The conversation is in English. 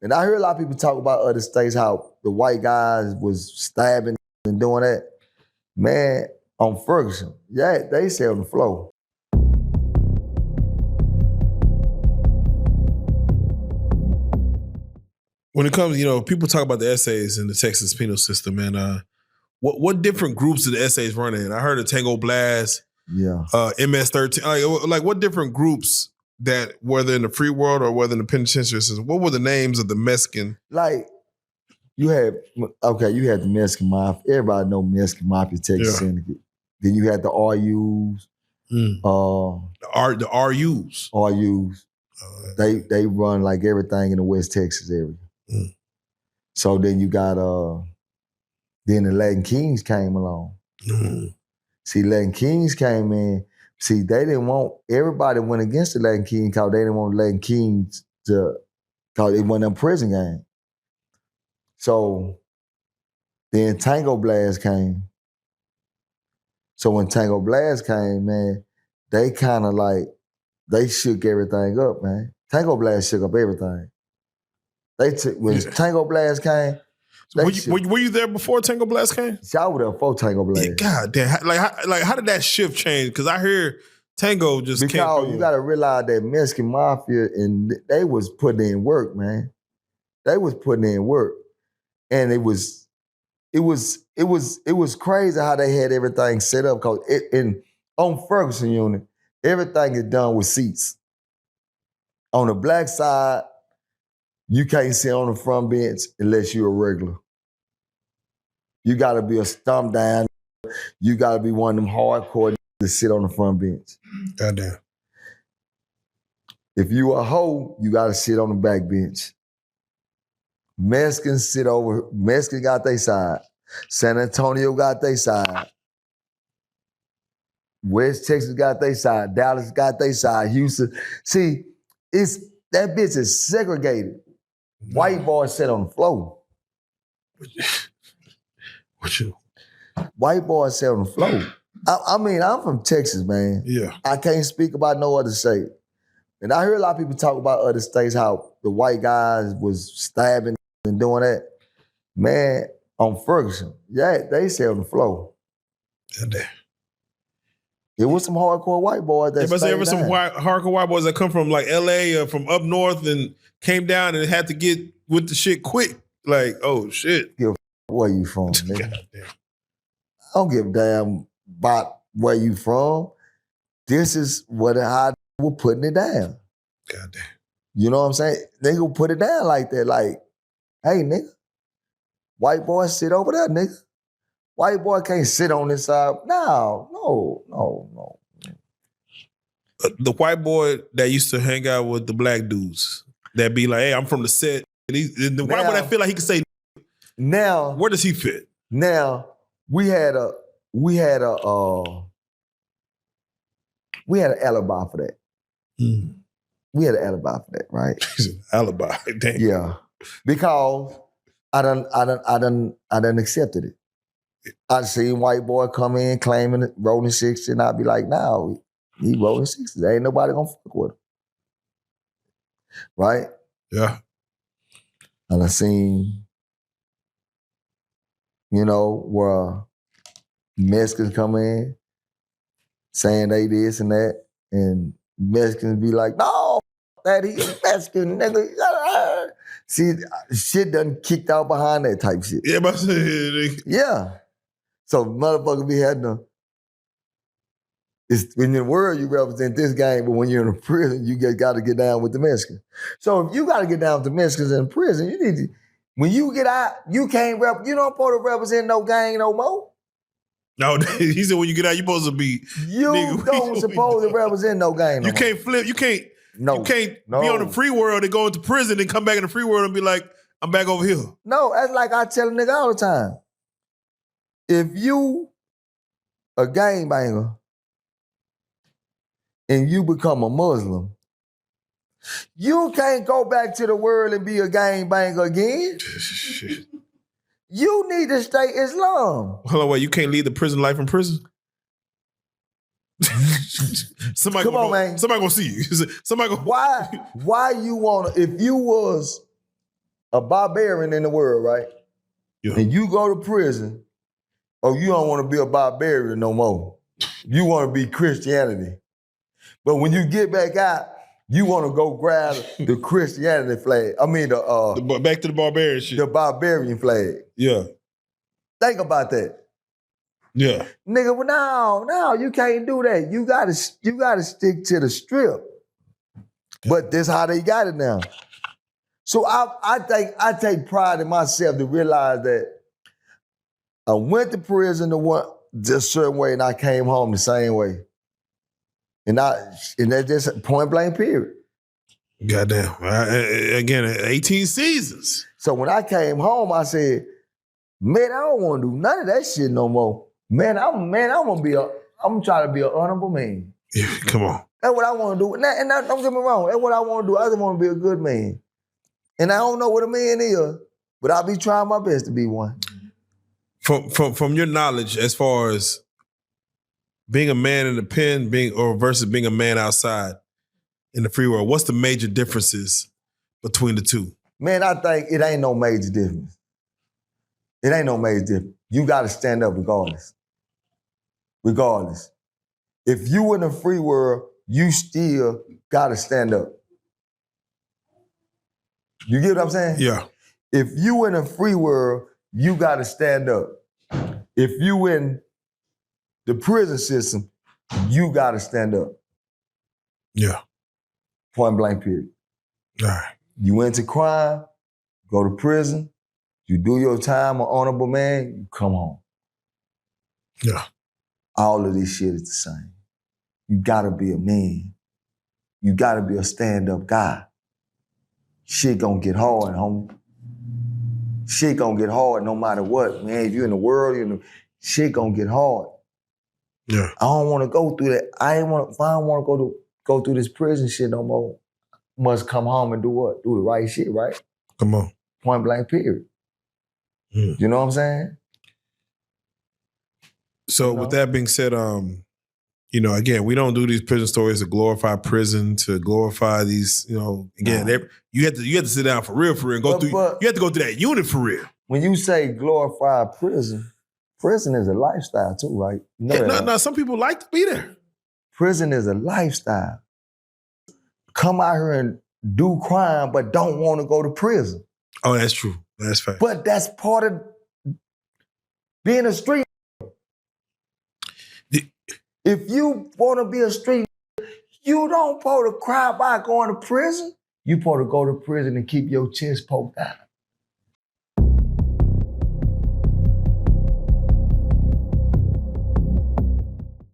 And I hear a lot of people talk about other states, how the white guys was stabbing and doing that. Man, on Ferguson, yeah, they say on the floor. When it comes, people talk about the essays in the Texas penal system, and what different groups do the essays run in? I heard of Tango Blast, MS-13. Like what different groups that, whether in the free world or whether in the penitentiary system, what were the names of the Mexican? Like, you had the Mexican Mafia. Everybody know Mexican Mafia, Texas Syndicate. Then you had the RUs. The RUs. RUs. They run like everything in the West Texas area. So then you got then the Latin Kings came along. See, Latin Kings came in. See, they didn't want, everybody went against the Latin Kings because they didn't want Latin Kings because it wasn't a prison game. So then Tango Blast came. So when Tango Blast came, man, they kind of like, they shook everything up, man. Tango Blast shook up everything. When Tango Blast came, were you there before Tango Blast came? See, I was there before Tango Blast. Yeah, God damn. How did that shift change? Because I hear Tango just came through. Because you got to realize that Mexican Mafia, and they was putting in work, man. They was putting in work. And it was crazy how they had everything set up, because on Ferguson unit, everything is done with seats. On the black side, you can't sit on the front bench unless you're a regular. You got to be a stump down. You got to be one of them hardcore to sit on the front bench. Goddamn. If you a hoe, you got to sit on the back bench. Mexicans got their side. San Antonio got their side. West Texas got their side. Dallas got their side. Houston. See, that bitch is segregated. White boys sit on the floor. White boys sit on the floor. I mean, I'm from Texas, man. Yeah. I can't speak about no other state. And I hear a lot of people talk about other states, how the white guys was stabbing and doing that. Man, on Ferguson, yeah, they sit on the floor. Goddamn. It was some hardcore white boys that there were some hardcore white boys that come from like LA or from up north and came down and had to get with the shit quick. Like, oh shit. Give a where you from, nigga. I don't give a damn about where you from. This is how we're putting it down. Goddamn. You know what I'm saying? Nigga will put it down like that. Like, hey, nigga, white boy sit over there, nigga. White boy can't sit on this side. No. The white boy that used to hang out with the black dudes that be like, hey, I'm from the set. And the white boy that feel like he can say, now, where does he fit? Now, we had an alibi for that. We had an alibi for that, right? Alibi, damn. Yeah, because I done accepted it. I seen white boy come in claiming it, rolling 60, and I'd be like, nah, he rolling 60. There ain't nobody gonna fuck with him. Right? Yeah. And I seen, where Mexicans come in saying they this and that, and Mexicans be like, no, that he's Mexican, nigga. See, shit done kicked out behind that type shit. Yeah, but yeah. So motherfuckers be having to, in the world you represent this game, but when you're in a prison, you got to get down with the Mexicans. So if you got to get down with the Mexicans in prison, you need to, when you get out, you don't supposed to represent no gang no more. No, he said when you get out, you supposed to be. You don't supposed to represent no gang no more. You can't flip, you can't be on the free world and go into prison and come back in the free world and be like, I'm back over here. No, that's like I tell a nigga all the time. If you a gangbanger and you become a Muslim, you can't go back to the world and be a gangbanger again. You need to stay Islam. Hold on, wait, you can't leave the prison life in prison? Somebody Come on, man. Somebody gonna see you. Somebody gonna... Why you wanna, if you was a barbarian in the world, right? Yeah. And you go to prison, or you don't want to be a barbarian no more. You want to be Christianity. But when you get back out, you want to go grab the Christianity flag. I mean, back to the barbarian shit. The barbarian flag. Yeah. Think about that. Yeah. Nigga, well, no, you can't do that. You gotta stick to the strip. But that's how they got it now. So I take pride in myself to realize that I went to prison just a certain way and I came home the same way. And that's just point blank period. Goddamn. Again, 18 seasons. So when I came home, I said, man, I don't want to do none of that shit no more. Man, I'm trying to be an honorable man. Yeah, come on. That's what I want to do. And don't get me wrong, that's what I want to do. I just want to be a good man. And I don't know what a man is, but I'll be trying my best to be one. From your knowledge, as far as being a man in the pen, versus being a man outside in the free world, what's the major differences between the two? Man, I think it ain't no major difference. It ain't no major difference. You got to stand up regardless. Regardless. If you in the free world, you still got to stand up. You get what I'm saying? Yeah. If you in the free world, you got to stand up. If you in the prison system, you got to stand up. Yeah. Point blank period. All right. You went to crime, go to prison, you do your time, an honorable man, you come home. Yeah. All of this shit is the same. You gotta be a man. You gotta be a stand-up guy. Shit gonna get hard, homie. Shit gonna get hard no matter what, man. If you're in the world, shit gonna get hard. Yeah. I don't wanna go through that. If I don't wanna go through this prison shit no more, must come home and do what? Do the right shit, right? Come on. Point blank period. You know what I'm saying? So with that being said, again, we don't do these prison stories to glorify prison, to glorify these, again, you have to sit down for real, and go through. You have to go through that unit for real. When you say glorify prison is a lifestyle too, right? No, some people like to be there. Prison is a lifestyle. Come out here and do crime, but don't want to go to prison. Oh, that's true. That's fact. But that's part of being a street. If you want to be a street, you don't supposed to cry by going to prison. You supposed to go to prison and keep your chest poked out.